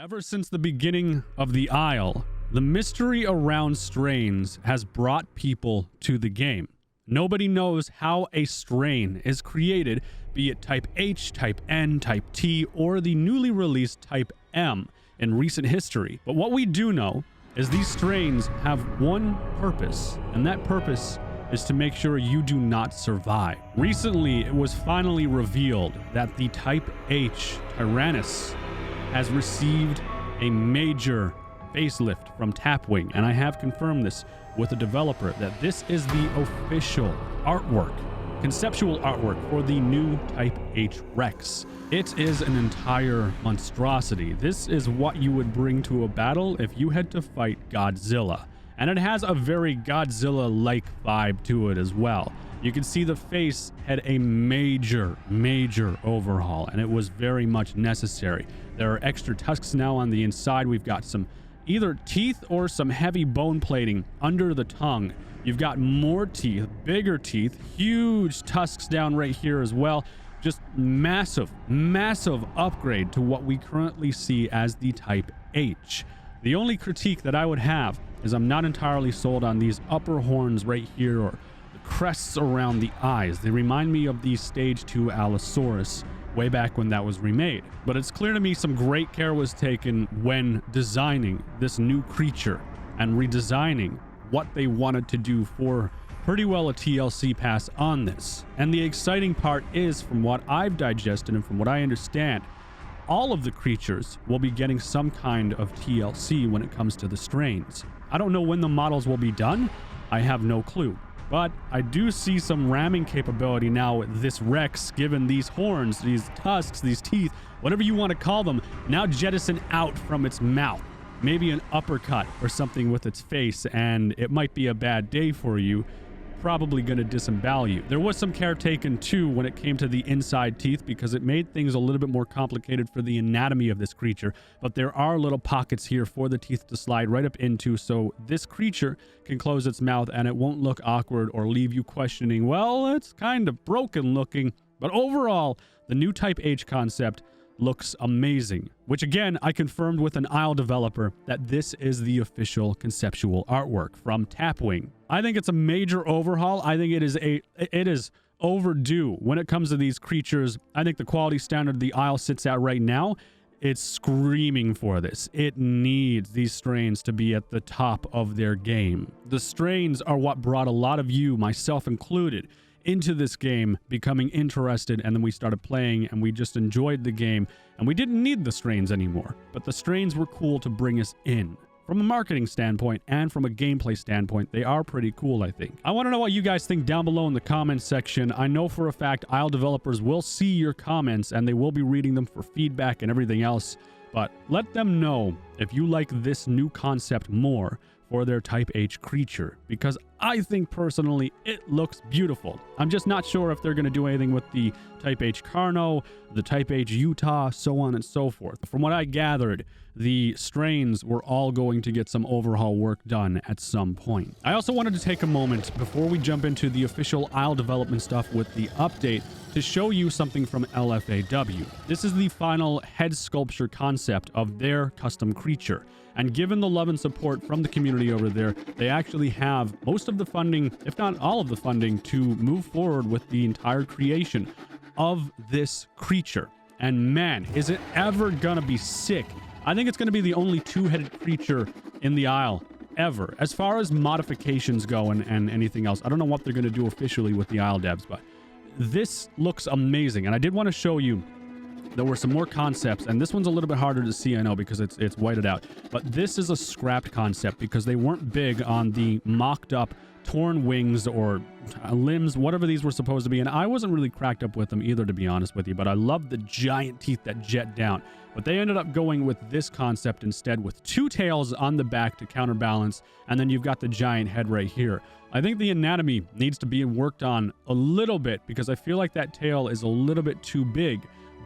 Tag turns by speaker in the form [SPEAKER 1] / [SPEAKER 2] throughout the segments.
[SPEAKER 1] Ever since the beginning of the Isle, the mystery around strains has brought people to the game. Nobody knows how a strain is created, be it type H, type N, type T, or the newly released type M in recent history. But what we do know is these strains have one purpose, and that purpose is to make sure you do not survive. Recently, it was finally revealed that the type H Tyrannus has received a major facelift from Tapwing, and I have confirmed this with the developer that this is the official artwork, conceptual artwork for the new Type H Rex. It is an entire monstrosity. This is what you would bring to a battle if you had to fight Godzilla. And it has a very Godzilla-like vibe to it as well. You can see the face had a major overhaul, and it was very much necessary. There are extra tusks now on the inside. We've got some either teeth or some heavy bone plating under the tongue. You've got more teeth, bigger teeth, huge tusks down right here as well. Just massive upgrade to what we currently see as the Type H. The only critique that I would have is I'm not entirely sold on these upper horns right here or the crests around the eyes. They remind me of the Stage 2 Allosaurus way back when that was remade. But it's clear to me some great care was taken when designing this new creature and redesigning what they wanted to do for pretty well a TLC pass on this. And the exciting part is, from what I've digested and from what I understand, all of the creatures will be getting some kind of TLC when it comes to the strains. I don't know when the models will be done. I have no clue. But I do see some ramming capability now with this Rex, given these horns, these tusks, these teeth, whatever you want to call them, now jettison out from its mouth. Maybe an uppercut or something with its face, and it might be a bad day for you. Probably going to disembowel you. There was some care taken too when it came to the inside teeth, because it made things a little bit more complicated for the anatomy of this creature, but there are little pockets here for the teeth to slide right up into, so this creature can close its mouth and it won't look awkward or leave you questioning, well, it's kind of broken looking. But overall, the new Type H concept looks amazing, which again, I confirmed with an Isle developer that this is the official conceptual artwork from Tapwing. I think it's a major overhaul. I think it is overdue when it comes to these creatures. I think the quality standard the Isle sits at right now, it's screaming for this. It needs these strains to be at the top of their game. The strains are what brought a lot of you, myself included, into this game, becoming interested, and then we started playing and we just enjoyed the game and we didn't need the strains anymore. But the strains were cool to bring us in. From a marketing standpoint and from a gameplay standpoint, they are pretty cool, I think. I want to know what you guys think down below in the comments section. I know for a fact Isle developers will see your comments and they will be reading them for feedback and everything else, but let them know if you like this new concept more for their Type H creature, because I think personally it looks beautiful. I'm just not sure if they're going to do anything with the Type H Carno, the Type H Utah, so on and so forth. From what I gathered, the strains were all going to get some overhaul work done at some point. I also wanted to take a moment before we jump into the official Isle development stuff with the update to show you something from LFAW. This is the final head sculpture concept of their custom creature. And given the love and support from the community over there, they actually have most of the funding, if not all of the funding, to move forward with the entire creation of this creature. And man, is it ever gonna be sick. I think it's gonna be the only two-headed creature in the Isle ever. As far as modifications go and anything else, I don't know what they're gonna do officially with the Isle devs, but this looks amazing. And I did want to show you, there were some more concepts, and this one's a little bit harder to see, I know, because it's whited out. But this is a scrapped concept because they weren't big on the mocked up torn wings or limbs, whatever these were supposed to be. And I wasn't really cracked up with them either, to be honest with you, but I love the giant teeth that jet down. But they ended up going with this concept instead, with two tails on the back to counterbalance, and then you've got the giant head right here. I think the anatomy needs to be worked on a little bit because I feel like that tail is a little bit too big.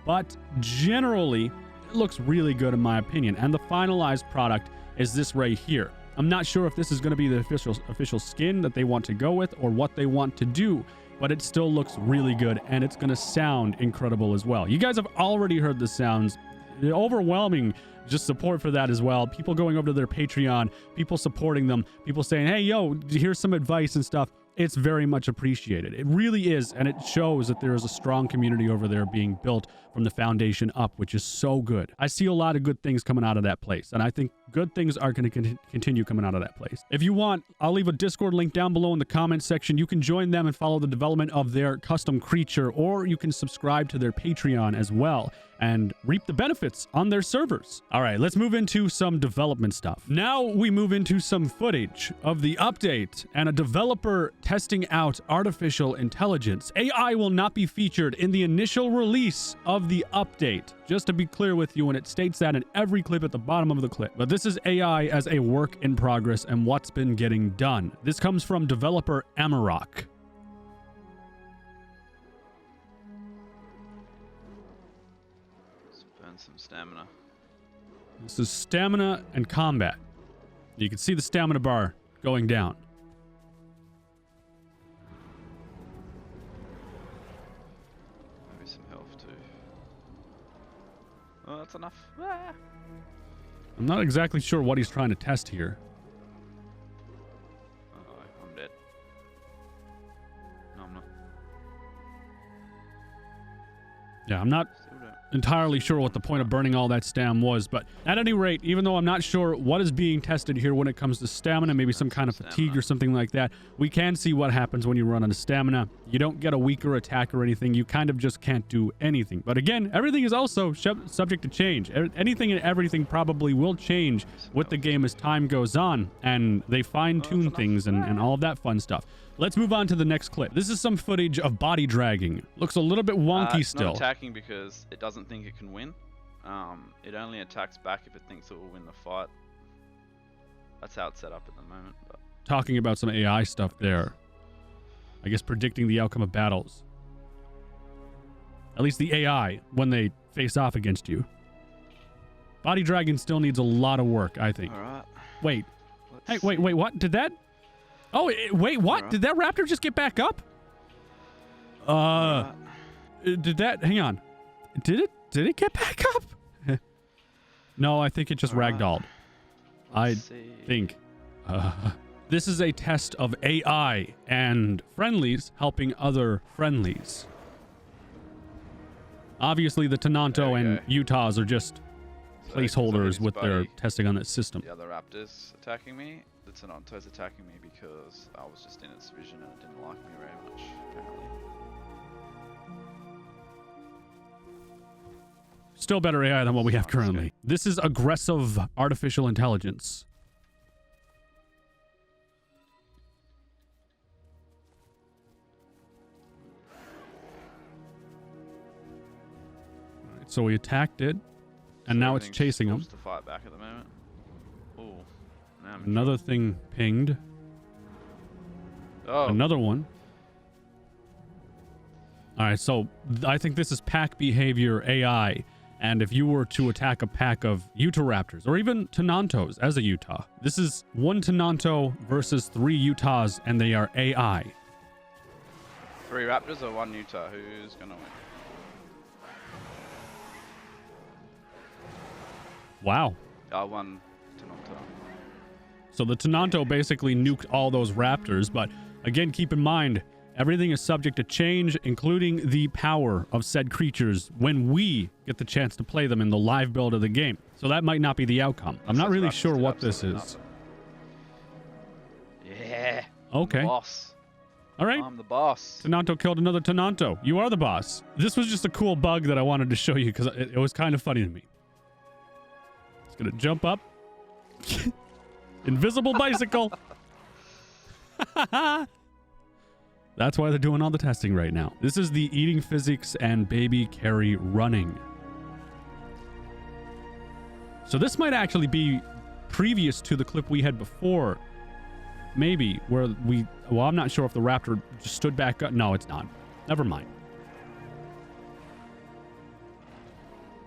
[SPEAKER 1] But generally, it looks really good in my opinion. And the finalized product is this right here. I'm not sure if this is going to be the official skin that they want to go with or what they want to do, but it still looks really good and it's going to sound incredible as well. You guys have already heard the sounds. The overwhelming just support for that as well. People going over to their Patreon, people supporting them, people saying, hey, yo, here's some advice and stuff. It's very much appreciated. It really is, and it shows that there is a strong community over there being built from the foundation up, which is so good. I see a lot of good things coming out of that place, and I think good things are going to continue coming out of that place. If you want, I'll leave a Discord link down below in the comment section. You can join them and follow the development of their custom creature, or you can subscribe to their Patreon as well and reap the benefits on their servers. All right, let's move into some development stuff. Now we move into some footage of the update and a developer testing out artificial intelligence. AI will not be featured in the initial release of the update. Just to be clear with you, and it states that in every clip at the bottom of the clip. But this is AI as a work in progress and what's been getting done. This comes from developer Amarok.
[SPEAKER 2] Some stamina.
[SPEAKER 1] This is stamina and combat. You can see the stamina bar going down.
[SPEAKER 2] Maybe some health too. Oh, that's enough. Ah.
[SPEAKER 1] I'm not exactly sure what he's trying to test here.
[SPEAKER 2] Oh, I'm dead. No, I'm not.
[SPEAKER 1] Yeah, I'm not entirely sure what the point of burning all that stam was, but at any rate, even though I'm not sure what is being tested here when it comes to stamina, maybe some kind of fatigue or something like that, we can see what happens when you run out of stamina. You don't get a weaker attack or anything. You kind of just can't do anything. But again, everything is also subject to change. Anything and everything probably will change with the game as time goes on, and they fine-tune things and all of that fun stuff. Let's move on to the next clip. This is some footage of body dragging. Looks a little bit wonky still.
[SPEAKER 2] It's not attacking because it doesn't think it can win. It only attacks back if it thinks it will win the fight. That's how it's set up at the moment. But
[SPEAKER 1] talking about some AI stuff there. I guess predicting the outcome of battles. At least the AI when they face off against you. Body dragging still needs a lot of work, I think.
[SPEAKER 2] All right.
[SPEAKER 1] Wait. Hey, wait, what? Did that... Oh, wait, what? Did that raptor just get back up? Did that... Hang on. Did it get back up? No, I think it just ragdolled. I think. This is a test of AI and friendlies helping other friendlies. Obviously, the Tenanto and Utahs are just placeholders with their testing on that system.
[SPEAKER 2] The other raptor's attacking me. The Tenanto's attacking me because I was just in its vision and it didn't like me very much, apparently.
[SPEAKER 1] Still better AI than what we have currently. This is aggressive artificial intelligence. All right, so we attacked it, and now it's chasing him.
[SPEAKER 2] To fight back at the moment. Ooh,
[SPEAKER 1] another thing pinged.
[SPEAKER 2] Oh.
[SPEAKER 1] Another one. All right, so I think this is pack behavior AI. And if you were to attack a pack of Utahraptors or even Tenantos as a Utah, this is one Tenanto versus 3 Utahs, and they are AI.
[SPEAKER 2] 3 Raptors or 1 Utah? Who's gonna win?
[SPEAKER 1] Wow.
[SPEAKER 2] 1 Tenanto.
[SPEAKER 1] So the Tenanto basically nuked all those Raptors, but again, keep in mind, everything is subject to change, including the power of said creatures when we get the chance to play them in the live build of the game. So that might not be the outcome. I'm not really sure what this is.
[SPEAKER 2] Yeah.
[SPEAKER 1] Okay.
[SPEAKER 2] Boss.
[SPEAKER 1] All right.
[SPEAKER 2] I'm the boss.
[SPEAKER 1] Tenanto killed another Tenanto. You are the boss. This was just a cool bug that I wanted to show you because it was kind of funny to me. It's going to jump up. Invisible bicycle. That's why they're doing all the testing right now. This is the eating physics and baby carry running. So this might actually be previous to the clip we had before. Maybe where well, I'm not sure if the raptor just stood back up. No, it's not. Never mind.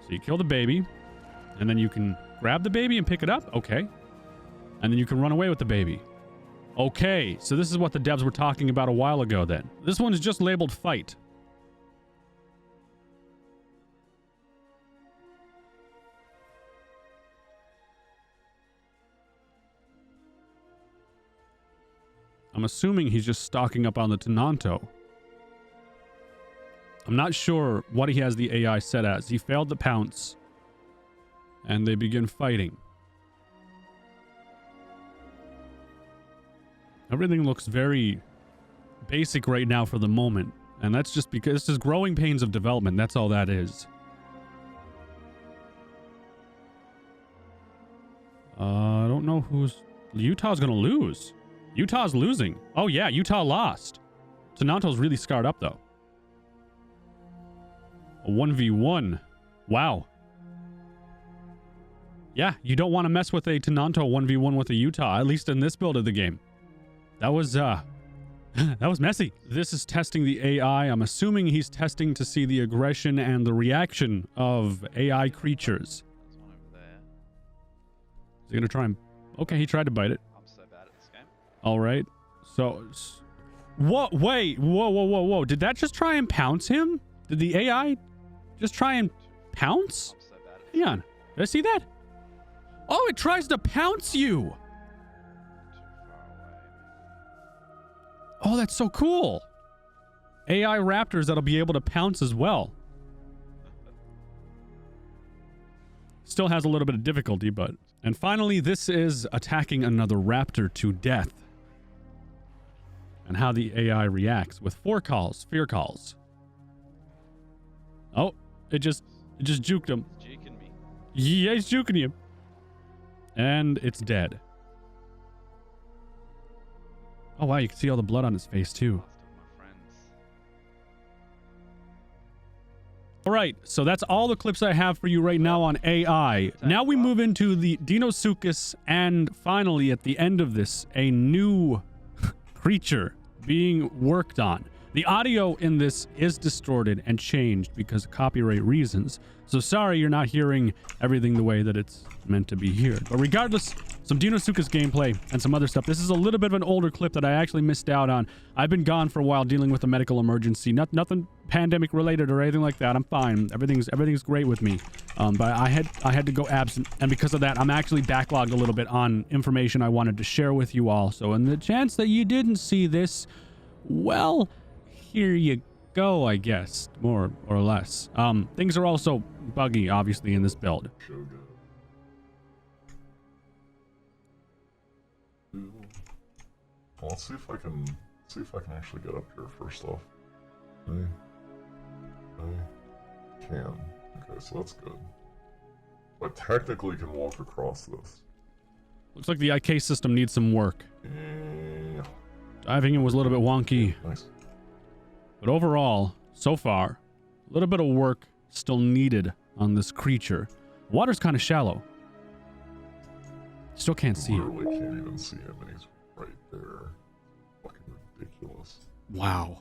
[SPEAKER 1] So you kill the baby, and then you can grab the baby and pick it up. Okay. And then you can run away with the baby. Okay, so this is what the devs were talking about a while ago then. This one is just labeled fight. I'm assuming he's just stocking up on the Tenanto. I'm not sure what he has the AI set as. He failed to pounce. And they begin fighting. Everything looks very basic right now for the moment. And that's just because this is growing pains of development. That's all that is. I don't know who's... Utah's gonna lose. Utah's losing. Oh yeah, Utah lost. Tenanto's really scarred up though. A 1v1. Wow. Yeah, you don't want to mess with a Tenanto 1v1 with a Utah, at least in this build of the game. That was, that was messy. This is testing the AI. I'm assuming he's testing to see the aggression and the reaction of AI creatures.
[SPEAKER 2] There's one over there.
[SPEAKER 1] Is he gonna try and... Okay, he tried to bite it.
[SPEAKER 2] I'm so bad at this game.
[SPEAKER 1] All right. So... What? Wait. Whoa. Did that just try and pounce him? Did the AI just try and pounce?
[SPEAKER 2] I'm so bad at this
[SPEAKER 1] Hang on. Did I see that? Oh, it tries to pounce you.
[SPEAKER 2] Too far away.
[SPEAKER 1] Oh, that's so cool. AI raptors that'll be able to pounce as well. Still has a little bit of difficulty, but... And finally, this is attacking another raptor to death. And how the AI reacts with fear calls. Oh, it just juked him.
[SPEAKER 2] It's juking me.
[SPEAKER 1] Yeah, he's juking you. And it's dead. Oh wow, you can see all the blood on his face too.
[SPEAKER 2] Last of my friends.
[SPEAKER 1] All right, so that's all the clips I have for you right now on AI. Now we move into the Deinosuchus, and finally at the end of this, a new creature being worked on. The audio in this is distorted and changed because of copyright reasons. So sorry you're not hearing everything the way that it's meant to be heard. But regardless, some Deinosuchus gameplay and some other stuff. This is a little bit of an older clip that I actually missed out on. I've been gone for a while dealing with a medical emergency. Nothing pandemic related or anything like that. I'm fine. Everything's great with me. But I had to go absent, and because of that, I'm actually backlogged a little bit on information I wanted to share with you all. So in the chance that you didn't see this, well, here you go, I guess, more or less. Things are also buggy, obviously, in this build.
[SPEAKER 3] Well, let's see if I can actually get up here first off. I can. Okay, so that's good. I technically can walk across this.
[SPEAKER 1] Looks like the IK system needs some work.
[SPEAKER 3] Yeah.
[SPEAKER 1] Diving in was a little bit wonky.
[SPEAKER 3] Nice.
[SPEAKER 1] But overall, so far, a little bit of work still needed on this creature. Water's kind of shallow. Still can't see it.
[SPEAKER 3] Literally can't even see him, and he's right there. Fucking ridiculous.
[SPEAKER 1] Wow.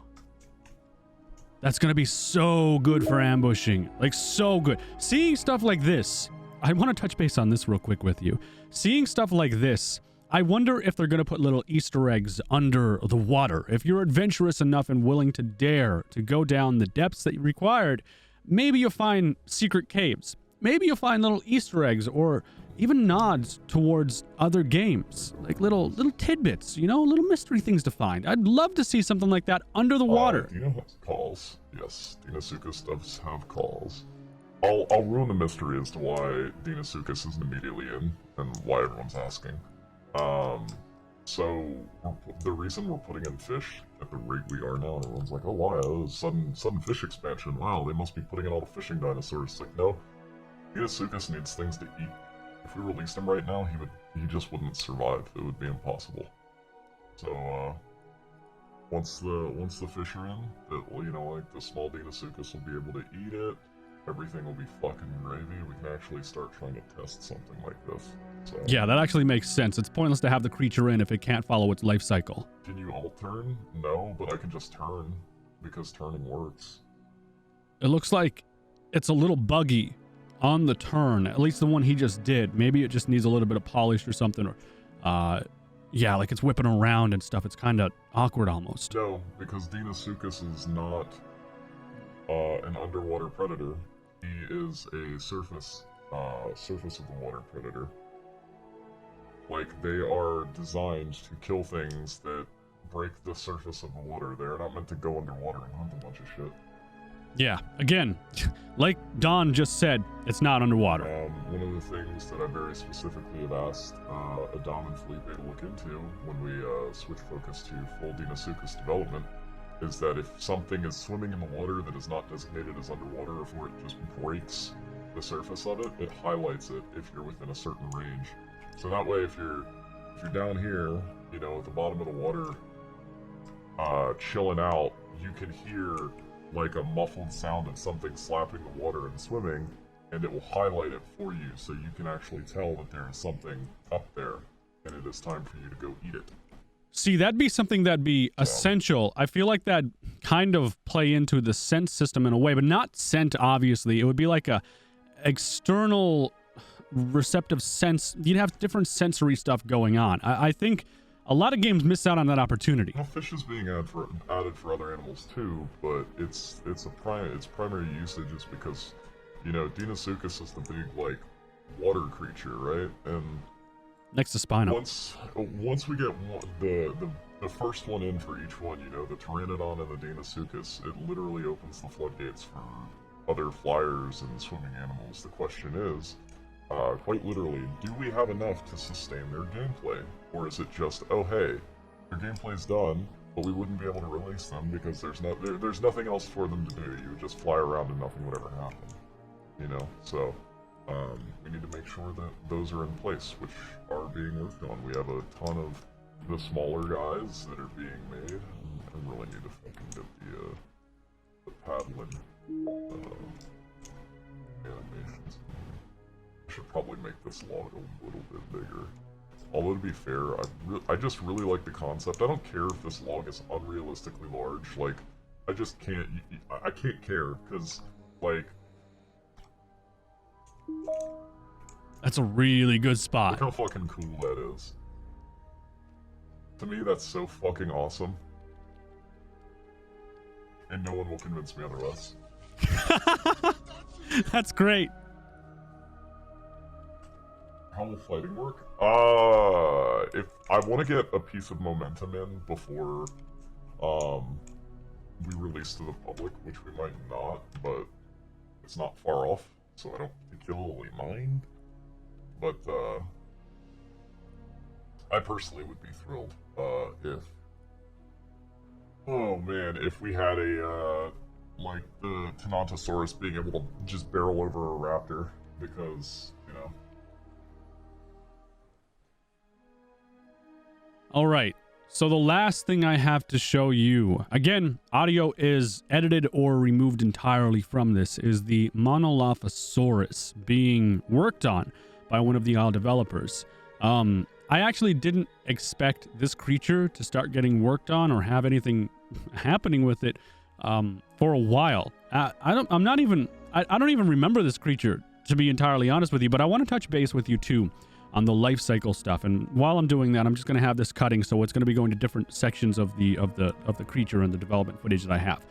[SPEAKER 1] That's going to be so good for ambushing. Like, so good. Seeing stuff like this, I want to touch base on this real quick with you. Seeing stuff like this, I wonder if they're going to put little Easter eggs under the water. If you're adventurous enough and willing to dare to go down the depths that you required, maybe you'll find secret caves. Maybe you'll find little Easter eggs or even nods towards other games. Like little tidbits, you know, little mystery things to find. I'd love to see something like that under the water.
[SPEAKER 3] Dino has calls. Yes, Deinosuchus does have calls. I'll ruin the mystery as to why Deinosuchus isn't immediately in and why everyone's asking. So the reason we're putting in fish at the rate we are now, and everyone's like, oh wow, sudden fish expansion. Wow, they must be putting in all the fishing dinosaurs. It's like, no, Deinosuchus needs things to eat. If we released him right now, he just wouldn't survive. It would be impossible. So once the fish are in, well, you know, like the small Deinosuchus will be able to eat it. Everything will be fucking gravy. We can actually start trying to test something like this. So,
[SPEAKER 1] Yeah, that actually makes sense. It's pointless to have the creature in if it can't follow its life cycle.
[SPEAKER 3] Can you alt turn? No, but I can just turn because turning works.
[SPEAKER 1] It looks like it's a little buggy on the turn, at least the one he just did. Maybe it just needs a little bit of polish or something, or yeah, like it's whipping around and stuff. It's kind of awkward almost.
[SPEAKER 3] No, because Deinosuchus is not an underwater predator. He is a surface of the water predator. Like, they are designed to kill things that break the surface of the water. They're not meant to go underwater and hunt a bunch of shit.
[SPEAKER 1] Yeah, again, like Don just said, it's not underwater.
[SPEAKER 3] One of the things that I very specifically have asked Adam and Felipe to look into when we switch focus to full Deinosuchus development is that if something is swimming in the water that is not designated as underwater, if it just breaks the surface of it, it highlights it if you're within a certain range. So that way, if you're down here, you know, at the bottom of the water, chilling out, you can hear like a muffled sound of something slapping the water and swimming, and it will highlight it for you, so you can actually tell that there is something up there, and it is time for you to go eat it.
[SPEAKER 1] See, that'd be something that'd be essential. I feel like that kind of play into the sense system in a way, but not scent, obviously. It would be like a external receptive sense. You'd have different sensory stuff going on. I think a lot of games miss out on that opportunity.
[SPEAKER 3] Well, fish is being added for other animals too, but its primary usage is because, you know, Deinosuchus is the big like water creature, right? And
[SPEAKER 1] next to Spino.
[SPEAKER 3] Once we get the first one in for each one, you know, the Pteranodon and the Deinosuchus, it literally opens the floodgates for other flyers and swimming animals. The question is, quite literally, do we have enough to sustain their gameplay? Or is it just, oh hey, their gameplay's done, but we wouldn't be able to release them because there's nothing else for them to do. You would just fly around and nothing would ever happen. You know? So, we need to make sure that those are in place, which are being worked on. We have a ton of the smaller guys that are being made. I really need to fucking get the paddling animations. I should probably make this log a little bit bigger. Although, to be fair, I just really like the concept. I don't care if this log is unrealistically large. Like, I just can't... I can't care, because, like...
[SPEAKER 1] That's a really good spot.
[SPEAKER 3] Look how fucking cool that is. To me, that's so fucking awesome. And no one will convince me otherwise.
[SPEAKER 1] That's great.
[SPEAKER 3] How will fighting work? If I want to get a piece of momentum in before we release to the public, which we might not, but it's not far off, so I don't particularly mind. But I personally would be thrilled if, oh man, if we had a like the Tenontosaurus being able to just barrel over a raptor, because, you know.
[SPEAKER 1] All right. So the last thing I have to show you, again, audio is edited or removed entirely from this, is the Monolophosaurus being worked on by one of the Isle developers. I actually didn't expect this creature to start getting worked on or have anything happening with it for a while. I don't even remember this creature, to be entirely honest with you, but I want to touch base with you too on the life cycle stuff. And while I'm doing that, I'm just going to have this cutting, so it's going to be going to different sections of the creature and the development footage that I have.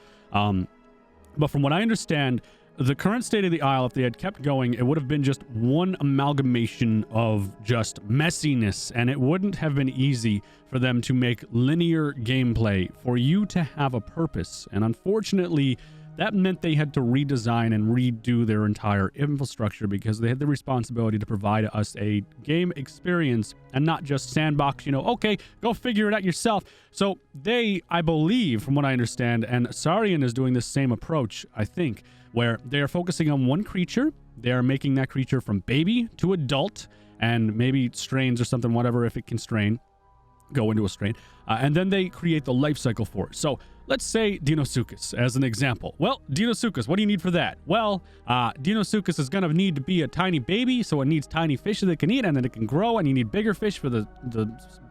[SPEAKER 1] But from what I understand, the current state of the Isle, if they had kept going, it would have been just one amalgamation of just messiness, and it wouldn't have been easy for them to make linear gameplay, for you to have a purpose. And unfortunately, that meant they had to redesign and redo their entire infrastructure, because they had the responsibility to provide us a game experience and not just sandbox, you know, okay, go figure it out yourself. So they, I believe, from what I understand, and Saurian is doing the same approach, I think, where they are focusing on one creature. They are making that creature from baby to adult, and maybe strains or something, whatever, if it can strain, go into a strain. And then they create the life cycle for it. So let's say Deinosuchus as an example. Well, Deinosuchus, what do you need for that? Well, Deinosuchus is going to need to be a tiny baby, so it needs tiny fish that it can eat, and then it can grow, and you need bigger fish for the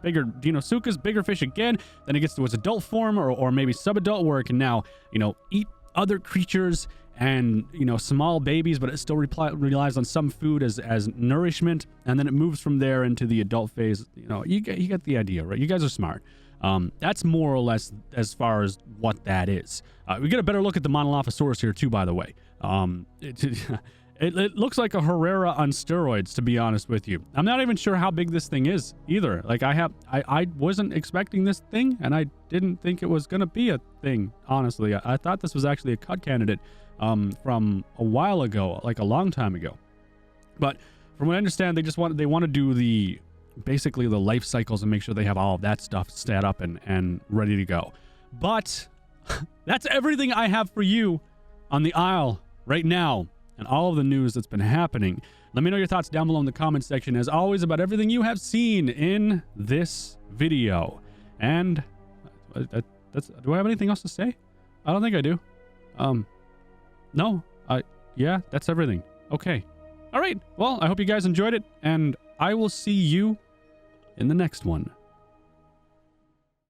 [SPEAKER 1] bigger Deinosuchus, bigger fish again, then it gets to its adult form, or maybe subadult, where it can now, you know, eat other creatures and, you know, small babies, but it still relies on some food as nourishment, and then it moves from there into the adult phase. You know, you get the idea, right? You guys are smart. That's more or less as far as what that is. We get a better look at the Monolophosaurus here too, by the way. It looks like a Herrera on steroids, to be honest with you. I'm not even sure how big this thing is either. Like I wasn't expecting this thing, and I didn't think it was gonna be a thing. Honestly, I thought this was actually a cut candidate from a while ago, like a long time ago. But from what I understand, they want to do basically the life cycles and make sure they have all of that stuff set up and ready to go. But that's everything I have for you on the Isle right now, and all of the news that's been happening. Let me know your thoughts down below in the comment section, as always, about everything you have seen in this video. And do I have anything else to say? I don't think I do. No. Yeah, that's everything. Okay. All right. Well, I hope you guys enjoyed it, and I will see you in the next one.